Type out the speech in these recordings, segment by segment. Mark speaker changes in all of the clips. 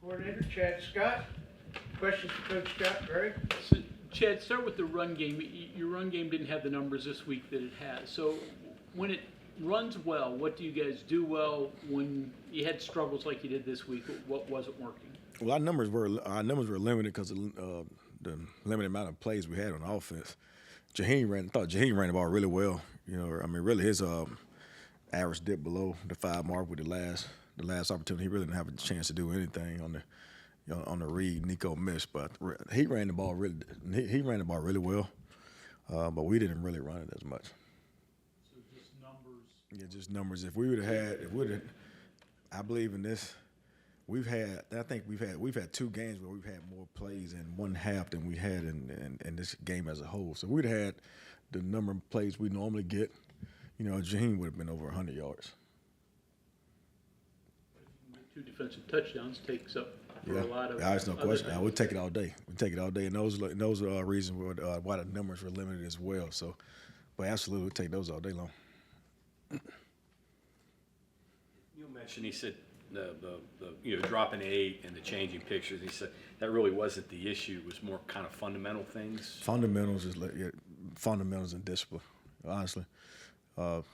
Speaker 1: coordinator, Chad Scott. Questions for Coach Scott, Greg?
Speaker 2: So, Chad, start with the run game. Your run game didn't have the numbers this week that it has. So when it runs well, what do you guys do well? When you had struggles like you did this week, what wasn't working?
Speaker 3: Well, our numbers were limited because of the limited amount of plays we had on offense. I thought Jaheim ran the ball really well. Really his average dipped below the 5 mark with the last opportunity. He really didn't have a chance to do anything on the read. Nico missed, but he ran the ball really well. But we didn't really run it as much.
Speaker 2: So just numbers.
Speaker 3: Yeah, just numbers. I believe in this. We've had 2 games where we've had more plays in one half than we had in this game as a whole. So we'd had the number of plays we normally get. Jaheim would have been over 100 yards.
Speaker 2: 2 defensive touchdowns takes up for a lot of.
Speaker 3: There's no question. We take it all day. And those are reasons why the numbers were limited as well. So, but absolutely, we take those all day long.
Speaker 4: You mentioned, he said the dropping 8 and the changing pictures. He said that really wasn't the issue. It was more kind of fundamental things.
Speaker 3: Fundamentals and discipline. Honestly,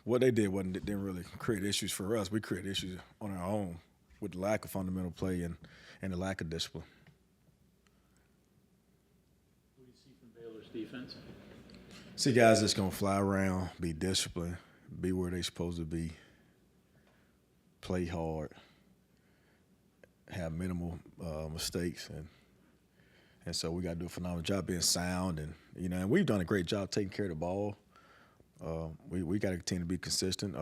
Speaker 3: what they didn't really create issues for us. We create issues on our own with the lack of fundamental play and the lack of discipline.
Speaker 2: What do you see from Baylor's defense?
Speaker 3: See guys that's gonna fly around, be disciplined, be where they're supposed to be, play hard, have minimal mistakes, and so we got to do a phenomenal job being sound, and we've done a great job taking care of the ball. We got to continue to be consistent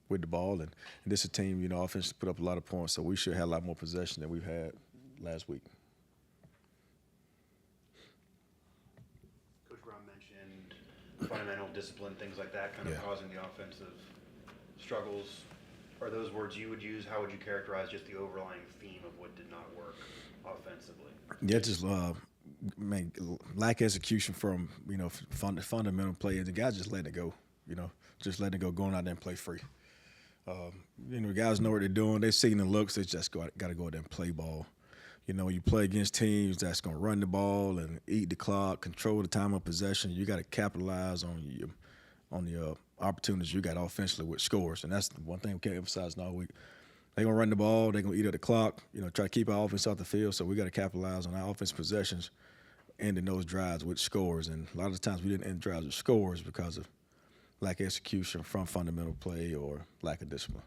Speaker 3: with the ball, and this is a team, offense put up a lot of points, so we should have a lot more possession than we've had last week.
Speaker 5: Coach Brown mentioned fundamental discipline, things like that, kind of causing the offensive struggles. Are those words you would use? How would you characterize just the overlying theme of what did not work offensively?
Speaker 3: Yeah, just lack of execution from fundamental play, and the guys just letting it go. Just letting it go, going out there and play free. The guys know what they're doing. They've seen the looks. They just got to go out there and play ball. When you play against teams that's going to run the ball and eat the clock, control the time of possession, you got to capitalize on the opportunities you got offensively with scores, and that's the one thing we can't emphasize all week. They're going to run the ball. They're going to eat at the clock, try to keep our offense off the field, so we got to capitalize on our offensive possessions, ending those drives with scores. And a lot of the times we didn't end drives with scores because of lack of execution from fundamental play or lack of discipline.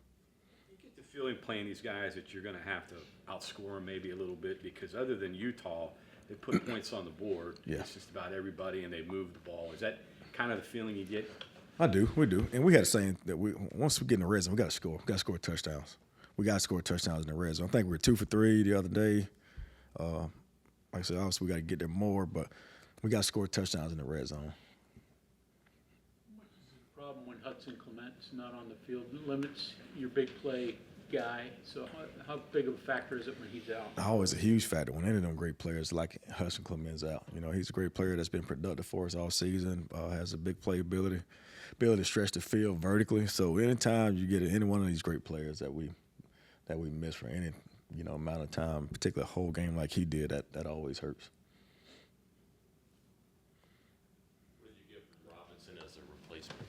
Speaker 4: You get the feeling playing these guys that you're going to have to outscore them maybe a little bit because other than Utah, they put points on the board.
Speaker 3: Yeah.
Speaker 4: It's just about everybody, and they move the ball. Is that kind of the feeling you get?
Speaker 3: We do. And we had a saying that once we get in the red zone, we got to score. We got to score touchdowns. We got to score touchdowns in the red zone. I think we were 2 for 3 the other day. Like I said, obviously we got to get there more, but we got to score touchdowns in the red zone.
Speaker 2: What is the problem when Hudson Clement's not on the field? It limits your big play guy. So how big of a factor is it when he's out?
Speaker 3: Always a huge factor when any of them great players like Hudson Clement's out. He's a great player that's been productive for us all season, has a big play ability to stretch the field vertically. So anytime you get any one of these great players that we miss for any amount of time, particularly a whole game like he did, that always hurts.
Speaker 6: What did you give Robinson as a replacement?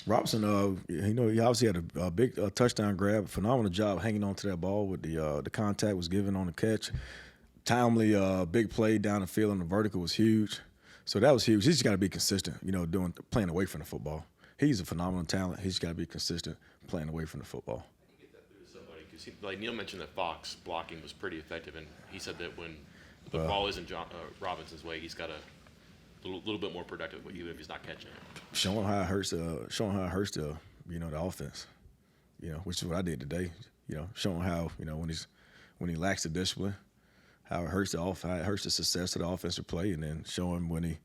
Speaker 3: Robinson, he obviously had a big touchdown grab, phenomenal job hanging on to that ball with the contact was given on the catch. Timely big play down the field on the vertical was huge. So that was huge. He's just got to be consistent, playing away from the football. He's a phenomenal talent. He's got to be consistent playing away from the football.
Speaker 6: How do you get that through to somebody? Because like Neil mentioned that Fox blocking was pretty effective, and he said that when the ball isn't Robinson's way, he's got a little bit more productive, even if he's not catching it.
Speaker 3: Showing how it hurts the offense, which is what I did today. Showing how when he lacks the discipline, how it hurts the success of the offensive play, and then showing when he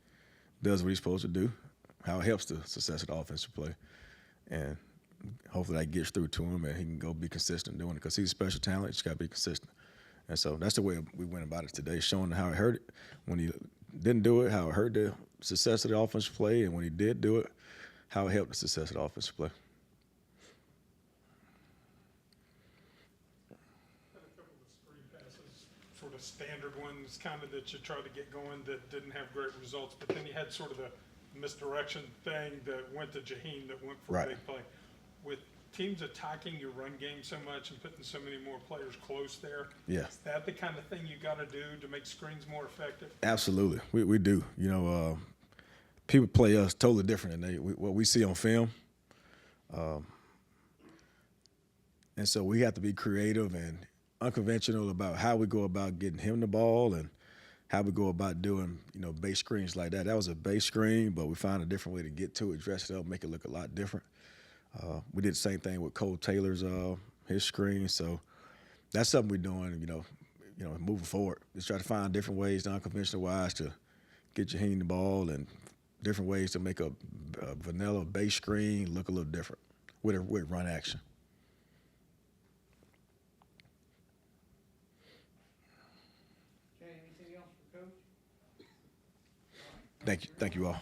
Speaker 3: does what he's supposed to do, how it helps the success of the offensive play, and hopefully that gets through to him and he can go be consistent doing it because he's a special talent. He's got to be consistent, and so that's the way we went about it today, showing how it hurt it when he didn't do it, how it hurt the success of the offensive play, and when he did do it, how it helped the success of the offensive play.
Speaker 7: Had a couple of screen passes sort of standard ones kind of that you try to get going that didn't have great results, but then you had sort of the misdirection thing that went to Jaheen that went for
Speaker 3: Right.
Speaker 7: a big play. With teams attacking your run game so much and putting so many more players close there,
Speaker 3: Yeah.
Speaker 7: is that the kind of thing you got to do to make screens more effective?
Speaker 3: Absolutely, we do. You know, people play us totally different than what we see on film, and so we have to be creative and unconventional about how we go about getting him the ball and how we go about doing, you know, base screens like that. That was a base screen, but we found a different way to get to it, dress it up, make it look a lot different. We did the same thing with Cole Taylor's his screen, so that's something we're doing. You know, moving forward, just try to find different ways, unconventional wise, to get Jaheen the ball, and different ways to make a vanilla base screen look a little different with run action.
Speaker 1: Okay, anything else for Coach?
Speaker 3: Thank you all.